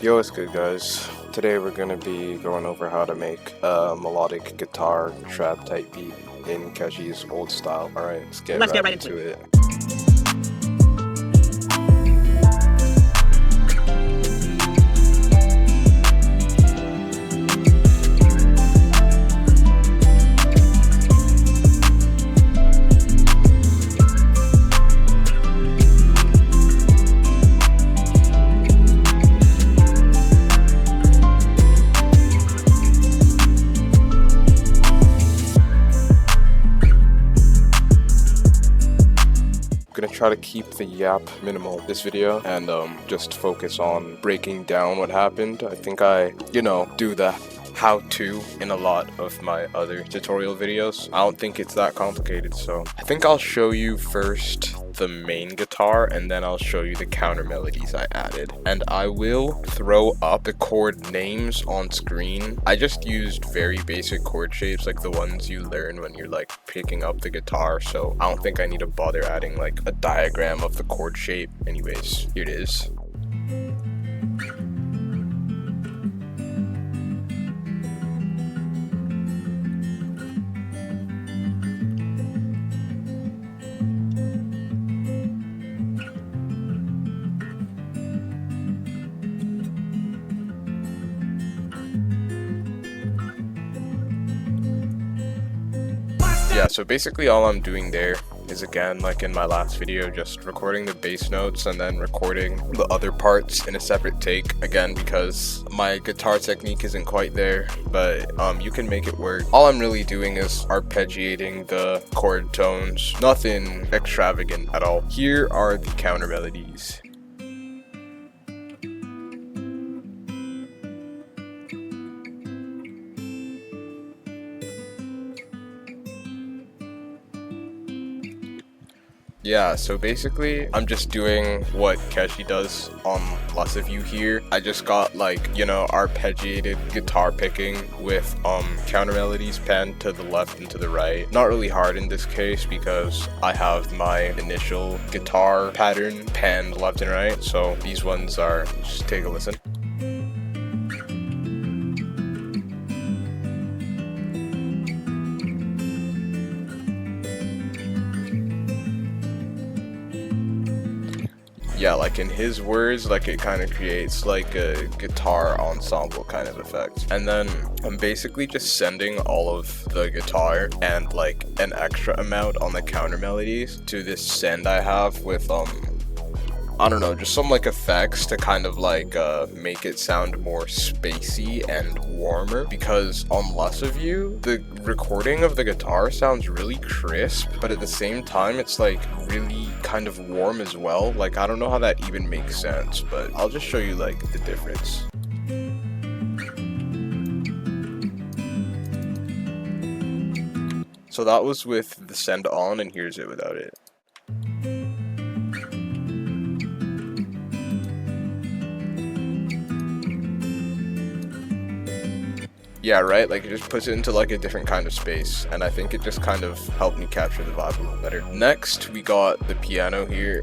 Yo, what's good, guys? Today we're gonna be going over how to make a melodic guitar trap type beat in Keshi's old style. Alright, let's get right into it. Gonna try to keep the yap minimal this video and just focus on breaking down what happened. I think I, do the how-to in a lot of my other tutorial videos. I don't think it's that complicated, so I think I'll show you first the main guitar and then I'll show you the counter melodies I added, and I will throw up the chord names on screen. I just used very basic chord shapes like the ones you learn when you're like picking up the guitar, so I don't think I need to bother adding like a diagram of the chord shape. Anyways, here it is. Yeah, so basically all I'm doing there is, again, like in my last video, just recording the bass notes and then recording the other parts in a separate take, again because my guitar technique isn't quite there, but you can make it work. All I'm really doing is arpeggiating the chord tones, nothing extravagant at all. Here are the counter melodies. Yeah, so basically, I'm just doing what Keshi does on Less of You here. I just got like, arpeggiated guitar picking with counter melodies panned to the left and to the right. Not really hard in this case because I have my initial guitar pattern panned left and right. So these ones are, just take a listen. Yeah, like in his words, like it kind of creates like a guitar ensemble kind of effect. And then I'm basically just sending all of the guitar and like an extra amount on the counter melodies to this send I have with I don't know, just some like effects to kind of like make it sound more spacey and warmer, because on Less of You, the recording of the guitar sounds really crisp, but at the same time it's like really kind of warm as well. Like, I don't know how that even makes sense, but I'll just show you like the difference. So that was with the send on, and here's it without it. Yeah, right? Like, it just puts it into like a different kind of space, and I think it just kind of helped me capture the vibe a little better. Next, we got the piano here.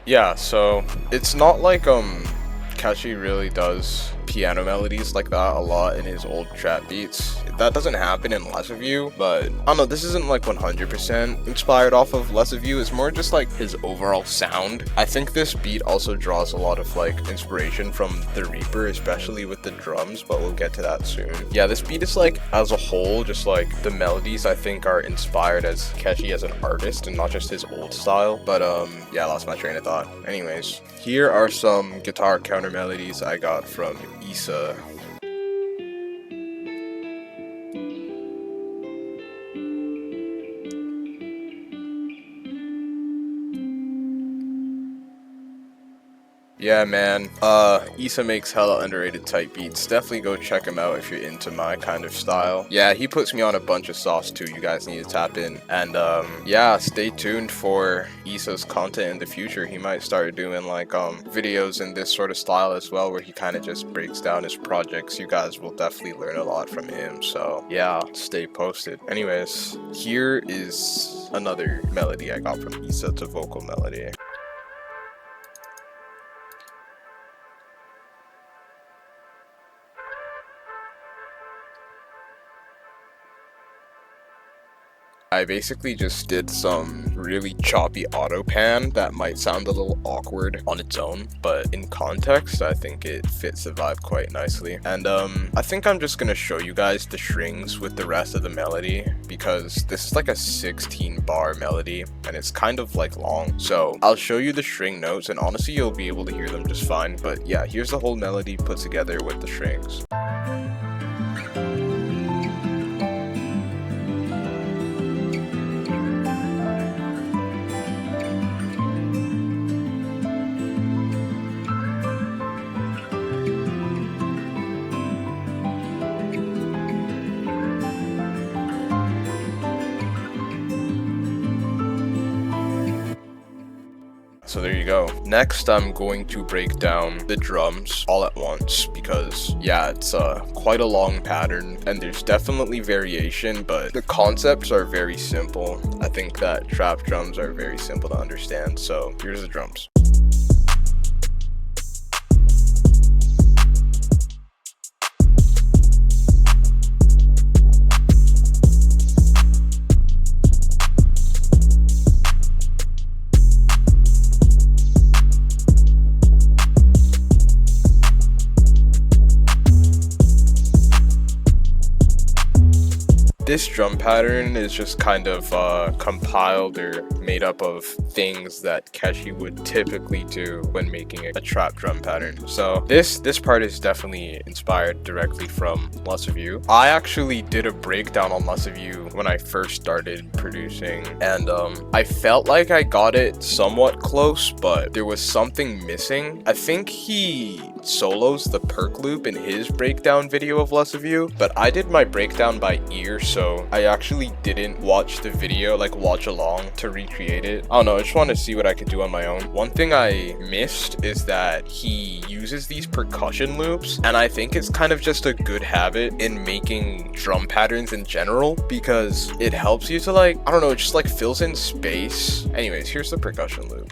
Yeah, so it's not like Keshi really does piano melodies like that a lot in his old trap beats. That doesn't happen in Less of You, but I don't know, this isn't like 100% inspired off of Less of You. It's more just like his overall sound. I think this beat also draws a lot of like inspiration from The Reaper, especially with the drums, but we'll get to that soon. Yeah, this beat is like, as a whole, just like the melodies I think are inspired as Keshi as an artist and not just his old style. But yeah, I lost my train of thought. Anyways, here are some guitar counter melodies I got from Issa. Yeah, man. Issa makes hella underrated type beats. Definitely go check him out if you're into my kind of style. Yeah, he puts me on a bunch of sauce too. You guys need to tap in. And yeah, stay tuned for Issa's content in the future. He might start doing like videos in this sort of style as well, where he kind of just breaks down his projects. You guys will definitely learn a lot from him. So yeah, stay posted. Anyways, here is another melody I got from Issa. It's a vocal melody. I basically just did some really choppy auto pan that might sound a little awkward on its own, but in context, I think it fits the vibe quite nicely. And I think I'm just gonna show you guys the strings with the rest of the melody, because this is like a 16 bar melody and it's kind of like long. So I'll show you the string notes and honestly you'll be able to hear them just fine. But yeah, here's the whole melody put together with the strings. So there you go. Next, I'm going to break down the drums all at once because yeah, it's quite a long pattern and there's definitely variation, but the concepts are very simple. I think that trap drums are very simple to understand. So here's the drums. This drum pattern is just kind of compiled or made up of things that Keshi would typically do when making a trap drum pattern. So this part is definitely inspired directly from Less of You. I actually did a breakdown on Less of You when I first started producing, and I felt like I got it somewhat close, but there was something missing. I think he solos the perk loop in his breakdown video of Less of You, but I did my breakdown by ear, so I actually didn't watch the video, like watch along to recreate it. I don't know, I just wanted to see what I could do on my own. One thing I missed is that he uses these percussion loops, and I think it's kind of just a good habit in making drum patterns in general, because it helps you to like, I don't know, it just like fills in space. Anyways, here's the percussion loop.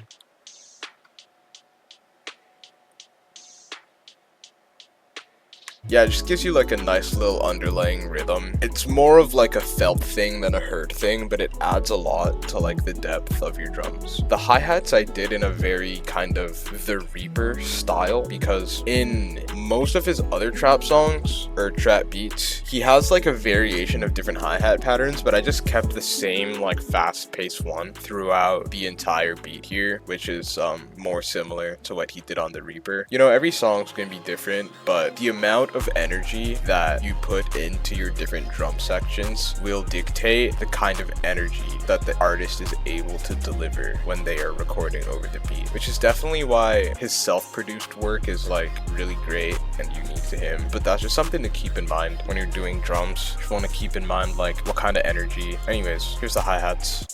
Yeah, it just gives you like a nice little underlying rhythm. It's more of like a felt thing than a heard thing, but it adds a lot to like the depth of your drums. The hi-hats I did in a very kind of the Reaper style, because in most of his other trap songs or trap beats, he has like a variation of different hi-hat patterns, but I just kept the same like fast-paced one throughout the entire beat here, which is more similar to what he did on the Reaper. You know, every song's gonna be different, but the amount of energy that you put into your different drum sections will dictate the kind of energy that the artist is able to deliver when they are recording over the beat, which is definitely why his self-produced work is like really great and unique to him. But that's just something to keep in mind when you're doing drums. You just want to keep in mind like what kind of energy. Anyways, here's the hi-hats.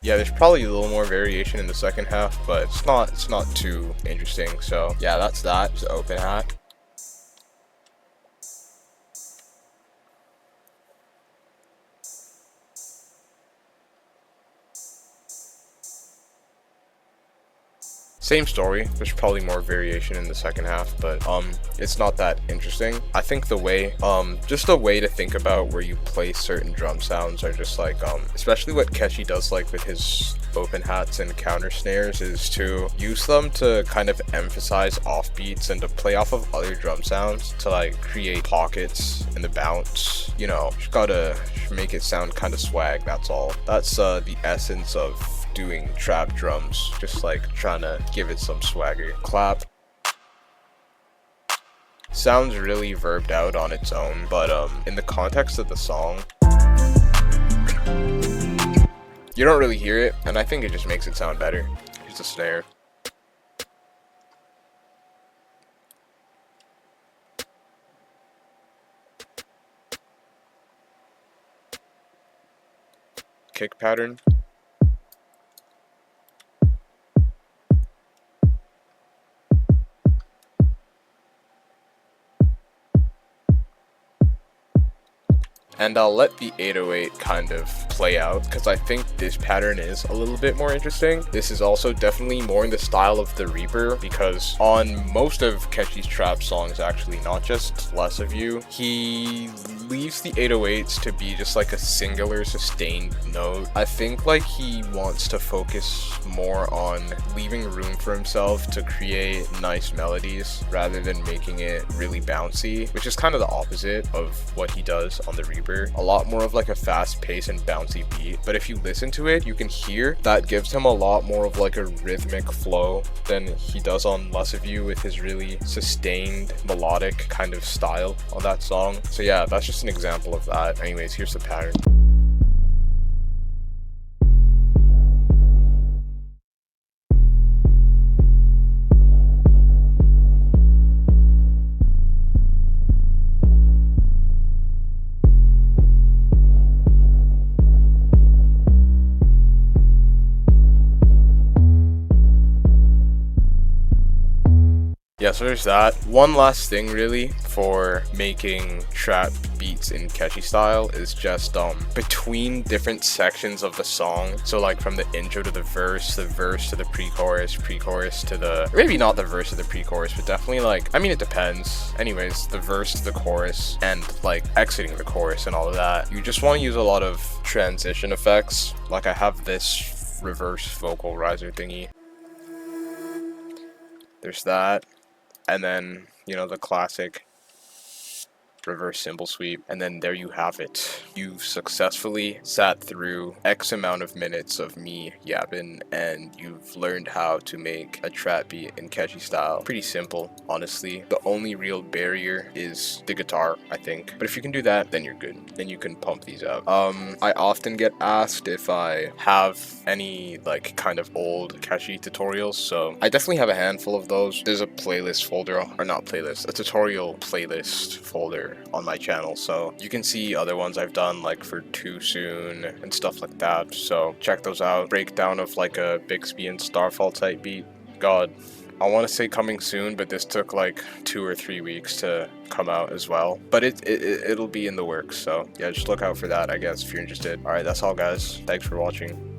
Yeah, there's probably a little more variation in the second half, but it's not too interesting. So yeah, that's that. Just open hat. Same story, there's probably more variation in the second half, but it's not that interesting. I think the way, just a way to think about where you place certain drum sounds are just like, especially what Keshi does like with his open hats and counter snares, is to use them to kind of emphasize offbeats and to play off of other drum sounds to like create pockets in the bounce. You know, just gotta make it sound kind of swag, that's all. That's the essence of doing trap drums, just like trying to give it some swagger. Clap. sounds really verbed out on its own, but in the context of the song, you don't really hear it, and I think it just makes it sound better. Here's the snare. Kick pattern. And I'll let the 808 kind of play out, because I think this pattern is a little bit more interesting. This is also definitely more in the style of the Reaper, because on most of Keshi's trap songs, actually, not just Less of You, he leaves the 808s to be just like a singular sustained note. I think like he wants to focus more on leaving room for himself to create nice melodies rather than making it really bouncy, which is kind of the opposite of what he does on the Reaper. A lot more of like a fast pace and bouncy beat, but if you listen to it, you can hear that gives him a lot more of like a rhythmic flow than he does on Less of You with his really sustained melodic kind of style on that song. So yeah, that's just an example of that. Anyways, here's the pattern. Yeah, so there's that. One last thing really for making trap beats in Keshi style is just between different sections of the song. So like from the intro to the verse to the pre-chorus, pre-chorus to the, maybe not the verse to the pre-chorus, but definitely like, I mean it depends. Anyways, the verse to the chorus and like exiting the chorus and all of that. You just want to use a lot of transition effects. Like I have this reverse vocal riser thingy. There's that. And then, you know, the classic reverse cymbal sweep, and then there you have it. You've successfully sat through X amount of minutes of me yapping, and you've learned how to make a trap beat in Keshi style. Pretty simple, honestly. The only real barrier is the guitar, I think. But if you can do that, then you're good. Then you can pump these out. I often get asked if I have any like kind of old Keshi tutorials, so I definitely have a handful of those. There's a playlist folder, or not playlist, a tutorial playlist folder on my channel, so you can see other ones I've done like for Too Soon and stuff like that, so check those out. Breakdown of like a Bixby and Starfall type beat. God, I want to say coming soon, but this took like 2 or 3 weeks to come out as well, but it'll be in the works, so yeah, just look out for that, I guess, if you're interested. All right, that's all guys, thanks for watching.